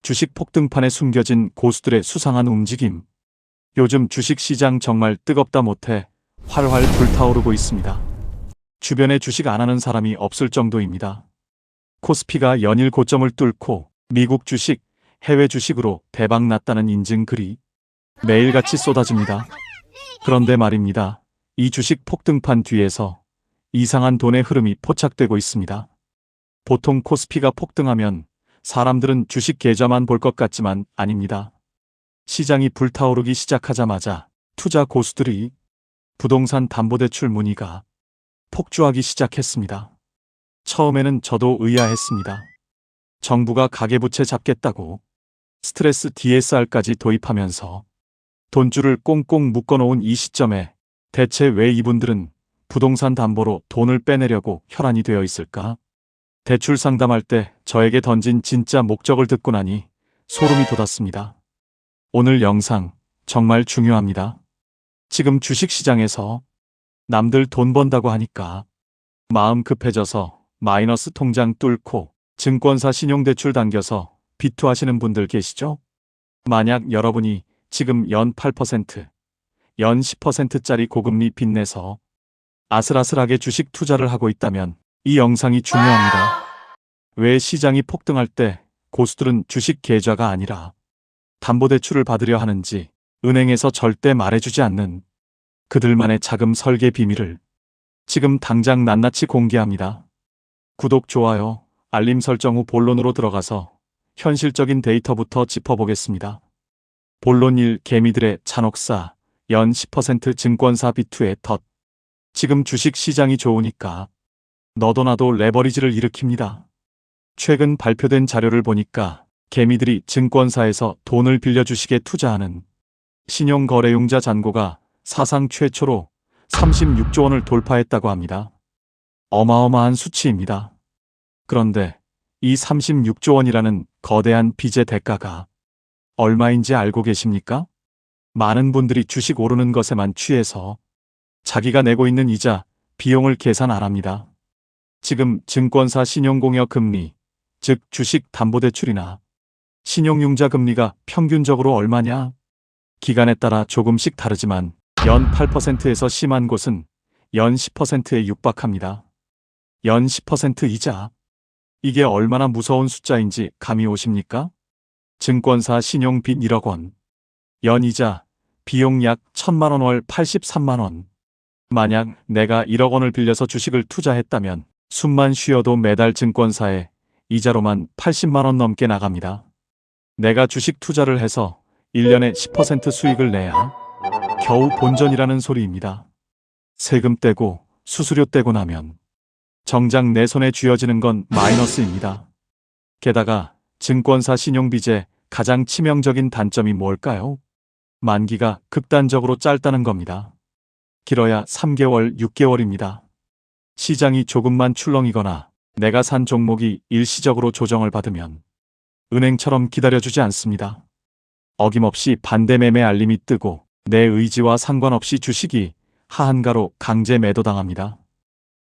주식 폭등판에 숨겨진 고수들의 수상한 움직임. 요즘 주식시장 정말 뜨겁다 못해 활활 불타오르고 있습니다. 주변에 주식 안 하는 사람이 없을 정도입니다. 코스피가 연일 고점을 뚫고 미국 주식, 해외 주식으로 대박 났다는 인증글이 매일같이 쏟아집니다. 그런데 말입니다. 이 주식 폭등판 뒤에서 이상한 돈의 흐름이 포착되고 있습니다. 보통 코스피가 폭등하면 사람들은 주식 계좌만 볼 것 같지만 아닙니다. 시장이 불타오르기 시작하자마자 투자 고수들이 부동산 담보대출 문의가 폭주하기 시작했습니다. 처음에는 저도 의아했습니다. 정부가 가계부채 잡겠다고 스트레스 DSR까지 도입하면서 돈줄을 꽁꽁 묶어놓은 이 시점에 대체 왜 이분들은 부동산 담보로 돈을 빼내려고 혈안이 되어 있을까? 대출 상담할 때 저에게 던진 진짜 목적을 듣고 나니 소름이 돋았습니다. 오늘 영상 정말 중요합니다. 지금 주식시장에서 남들 돈 번다고 하니까 마음 급해져서 마이너스 통장 뚫고 증권사 신용대출 당겨서 비투하시는 분들 계시죠? 만약 여러분이 지금 연 8%, 연 10%짜리 고금리 빚내서 아슬아슬하게 주식 투자를 하고 있다면 이 영상이 중요합니다. 왜 시장이 폭등할 때 고수들은 주식 계좌가 아니라 담보대출을 받으려 하는지 은행에서 절대 말해주지 않는 그들만의 자금 설계 비밀을 지금 당장 낱낱이 공개합니다. 구독, 좋아요, 알림 설정 후 본론으로 들어가서 현실적인 데이터부터 짚어보겠습니다. 본론 1. 개미들의 잔혹사, 연 10% 증권사 비투의 덫. 지금 주식 시장이 좋으니까 너도 나도 레버리지를 일으킵니다. 최근 발표된 자료를 보니까 개미들이 증권사에서 돈을 빌려 주식에 투자하는 신용거래융자 잔고가 사상 최초로 36조 원을 돌파했다고 합니다. 어마어마한 수치입니다. 그런데 이 36조 원이라는 거대한 빚의 대가가 얼마인지 알고 계십니까? 많은 분들이 주식 오르는 것에만 취해서 자기가 내고 있는 이자, 비용을 계산 안 합니다. 지금 증권사 신용공여 금리, 즉 주식 담보대출이나 신용융자 금리가 평균적으로 얼마냐? 기간에 따라 조금씩 다르지만 연 8%에서 심한 곳은 연 10%에 육박합니다. 연 10% 이자. 이게 얼마나 무서운 숫자인지 감이 오십니까? 증권사 신용빚 1억 원. 연이자, 비용 약 1,000만 원, 월 83만 원. 만약 내가 1억 원을 빌려서 주식을 투자했다면 숨만 쉬어도 매달 증권사에 이자로만 80만 원 넘게 나갑니다. 내가 주식 투자를 해서 1년에 10% 수익을 내야 겨우 본전이라는 소리입니다. 세금 떼고 수수료 떼고 나면 정작 내 손에 쥐어지는 건 마이너스입니다. 게다가 증권사 신용빚의 가장 치명적인 단점이 뭘까요? 만기가 극단적으로 짧다는 겁니다. 길어야 3개월, 6개월입니다. 시장이 조금만 출렁이거나 내가 산 종목이 일시적으로 조정을 받으면 은행처럼 기다려주지 않습니다. 어김없이 반대매매 알림이 뜨고 내 의지와 상관없이 주식이 하한가로 강제 매도당합니다.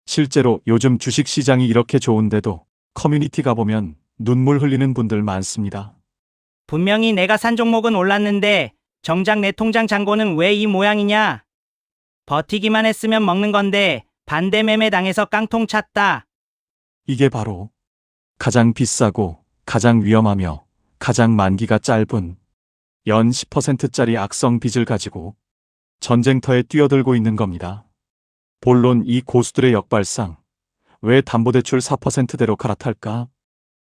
실제로 요즘 주식시장이 이렇게 좋은데도 커뮤니티 가보면 눈물 흘리는 분들 많습니다. 분명히 내가 산 종목은 올랐는데 정작 내 통장 잔고는 왜 이 모양이냐? 버티기만 했으면 먹는 건데 반대 매매 당해서 깡통 찼다. 이게 바로 가장 비싸고 가장 위험하며 가장 만기가 짧은 연 10%짜리 악성 빚을 가지고 전쟁터에 뛰어들고 있는 겁니다. 본론 이 고수들의 역발상, 왜 담보대출 4%대로 갈아탈까?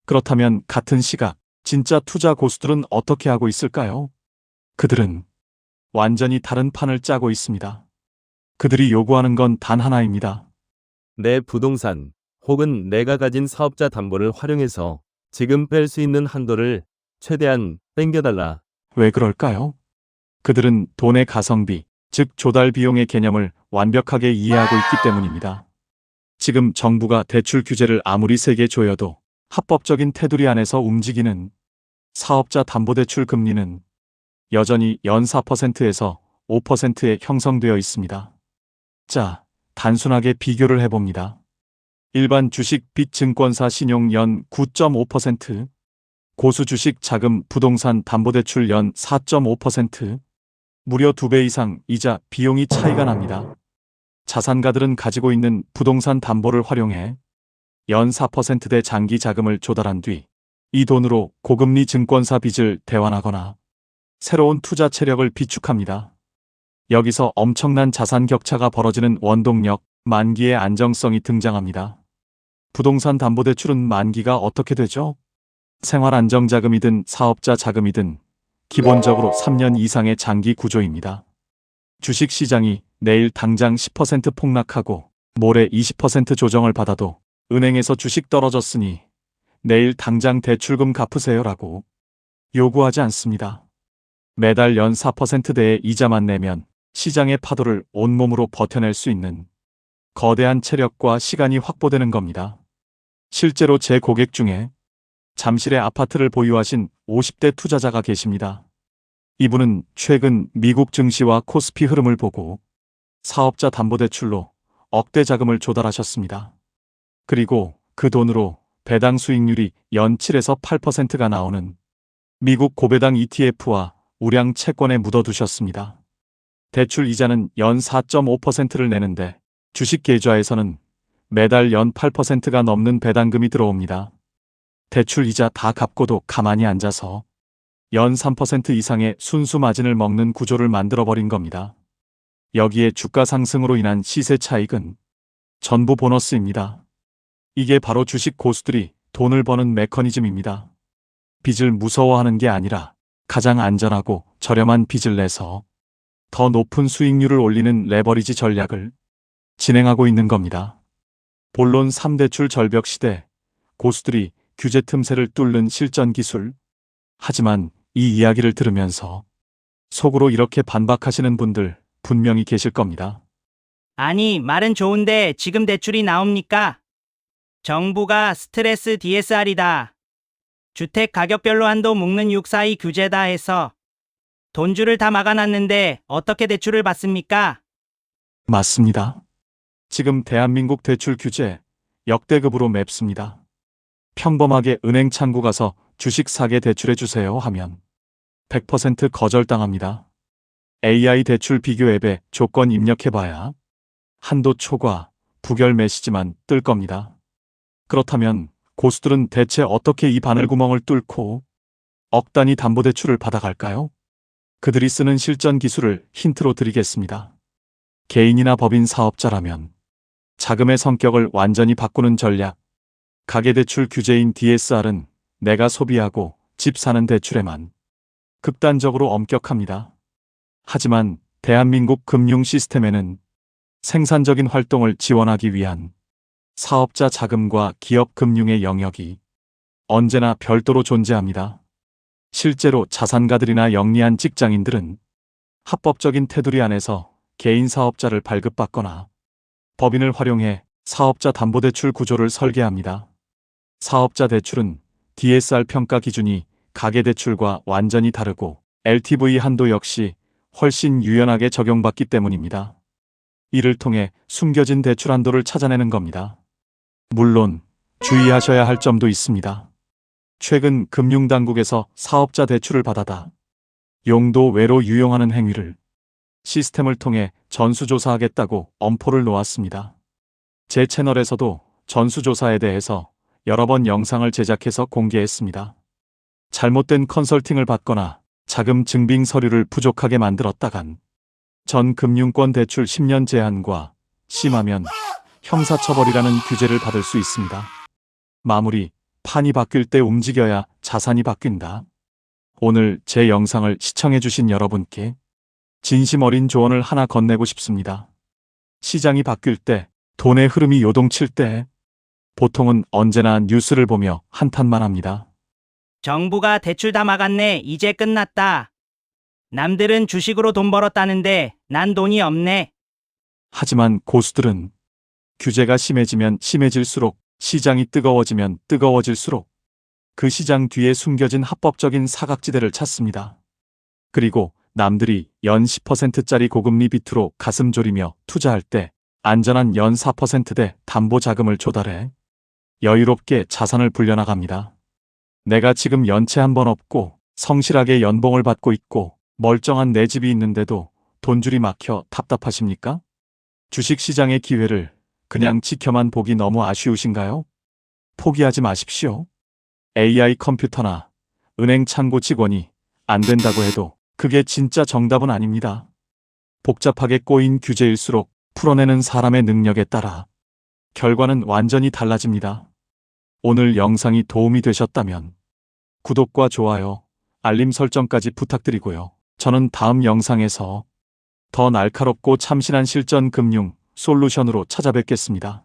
그렇다면 같은 시각 진짜 투자 고수들은 어떻게 하고 있을까요? 그들은 완전히 다른 판을 짜고 있습니다. 그들이 요구하는 건 단 하나입니다. 내 부동산 혹은 내가 가진 사업자 담보를 활용해서 지금 뺄 수 있는 한도를 최대한 땡겨달라. 왜 그럴까요? 그들은 돈의 가성비, 즉 조달 비용의 개념을 완벽하게 이해하고 있기 때문입니다. 지금 정부가 대출 규제를 아무리 세게 조여도 합법적인 테두리 안에서 움직이는 사업자 담보대출 금리는 여전히 연 4%에서 5%에 형성되어 있습니다. 자, 단순하게 비교를 해봅니다. 일반 주식 빚 증권사 신용 연 9.5%, 고수 주식 자금 부동산 담보대출 연 4.5%, 무려 2배 이상 이자 비용이 차이가 납니다. 자산가들은 가지고 있는 부동산 담보를 활용해 연 4%대 장기 자금을 조달한 뒤 이 돈으로 고금리 증권사 빚을 대환하거나 새로운 투자 체력을 비축합니다. 여기서 엄청난 자산 격차가 벌어지는 원동력, 만기의 안정성이 등장합니다. 부동산 담보대출은 만기가 어떻게 되죠? 생활안정자금이든 사업자 자금이든 기본적으로 3년 이상의 장기 구조입니다. 주식시장이 내일 당장 10% 폭락하고 모레 20% 조정을 받아도 은행에서 주식 떨어졌으니 내일 당장 대출금 갚으세요라고 요구하지 않습니다. 매달 연 4%대의 이자만 내면 시장의 파도를 온몸으로 버텨낼 수 있는 거대한 체력과 시간이 확보되는 겁니다. 실제로 제 고객 중에 잠실에 아파트를 보유하신 50대 투자자가 계십니다. 이분은 최근 미국 증시와 코스피 흐름을 보고 사업자 담보대출로 억대 자금을 조달하셨습니다. 그리고 그 돈으로 배당 수익률이 연 7에서 8%가 나오는 미국 고배당 ETF와 우량 채권에 묻어두셨습니다. 대출 이자는 연 4.5%를 내는데 주식 계좌에서는 매달 연 8%가 넘는 배당금이 들어옵니다. 대출 이자 다 갚고도 가만히 앉아서 연 3% 이상의 순수 마진을 먹는 구조를 만들어버린 겁니다. 여기에 주가 상승으로 인한 시세 차익은 전부 보너스입니다. 이게 바로 주식 고수들이 돈을 버는 메커니즘입니다. 빚을 무서워하는 게 아니라 가장 안전하고 저렴한 빚을 내서 더 높은 수익률을 올리는 레버리지 전략을 진행하고 있는 겁니다. 본론 3대출 절벽 시대, 고수들이 규제 틈새를 뚫는 실전 기술. 하지만 이 이야기를 들으면서 속으로 이렇게 반박하시는 분들 분명히 계실 겁니다. 아니, 말은 좋은데 지금 대출이 나옵니까? 정부가 스트레스 DSR이다. 주택 가격별로 한도 묶는 642 규제다 해서 돈줄을 다 막아놨는데 어떻게 대출을 받습니까? 맞습니다. 지금 대한민국 대출 규제 역대급으로 맵습니다. 평범하게 은행 창구 가서 주식 사게 대출해 주세요 하면 100% 거절당합니다. AI 대출 비교 앱에 조건 입력해봐야 한도 초과, 부결 메시지만 뜰 겁니다. 그렇다면 고수들은 대체 어떻게 이 바늘구멍을 뚫고 억 단위 담보대출을 받아갈까요? 그들이 쓰는 실전 기술을 힌트로 드리겠습니다. 개인이나 법인 사업자라면 자금의 성격을 완전히 바꾸는 전략. 가계대출 규제인 DSR은 내가 소비하고 집 사는 대출에만 극단적으로 엄격합니다. 하지만 대한민국 금융 시스템에는 생산적인 활동을 지원하기 위한 사업자 자금과 기업 금융의 영역이 언제나 별도로 존재합니다. 실제로 자산가들이나 영리한 직장인들은 합법적인 테두리 안에서 개인 사업자를 발급받거나 법인을 활용해 사업자 담보대출 구조를 설계합니다. 사업자 대출은 DSR 평가 기준이 가계대출과 완전히 다르고 LTV 한도 역시 훨씬 유연하게 적용받기 때문입니다. 이를 통해 숨겨진 대출 한도를 찾아내는 겁니다. 물론 주의하셔야 할 점도 있습니다. 최근 금융당국에서 사업자 대출을 받아다 용도 외로 유용하는 행위를 시스템을 통해 전수조사하겠다고 엄포를 놓았습니다. 제 채널에서도 전수조사에 대해서 여러 번 영상을 제작해서 공개했습니다. 잘못된 컨설팅을 받거나 자금 증빙 서류를 부족하게 만들었다간 전 금융권 대출 10년 제한과 심하면 형사처벌이라는 규제를 받을 수 있습니다. 마무리, 판이 바뀔 때 움직여야 자산이 바뀐다. 오늘 제 영상을 시청해주신 여러분께 진심 어린 조언을 하나 건네고 싶습니다. 시장이 바뀔 때, 돈의 흐름이 요동칠 때, 보통은 언제나 뉴스를 보며 한탄만 합니다. 정부가 대출 다 막았네. 이제 끝났다. 남들은 주식으로 돈 벌었다는데 난 돈이 없네. 하지만 고수들은 규제가 심해지면 심해질수록, 시장이 뜨거워지면 뜨거워질수록 그 시장 뒤에 숨겨진 합법적인 사각지대를 찾습니다. 그리고 남들이 연 10%짜리 고금리 비트로 가슴 졸이며 투자할 때 안전한 연 4%대 담보 자금을 조달해 여유롭게 자산을 불려나갑니다. 내가 지금 연체 한 번 없고 성실하게 연봉을 받고 있고 멀쩡한 내 집이 있는데도 돈줄이 막혀 답답하십니까? 주식시장의 기회를 그냥 지켜만 보기 너무 아쉬우신가요? 포기하지 마십시오. AI 컴퓨터나 은행 창고 직원이 안 된다고 해도 그게 진짜 정답은 아닙니다. 복잡하게 꼬인 규제일수록 풀어내는 사람의 능력에 따라 결과는 완전히 달라집니다. 오늘 영상이 도움이 되셨다면 구독과 좋아요, 알림 설정까지 부탁드리고요. 저는 다음 영상에서 더 날카롭고 참신한 실전 금융 솔루션으로 찾아뵙겠습니다.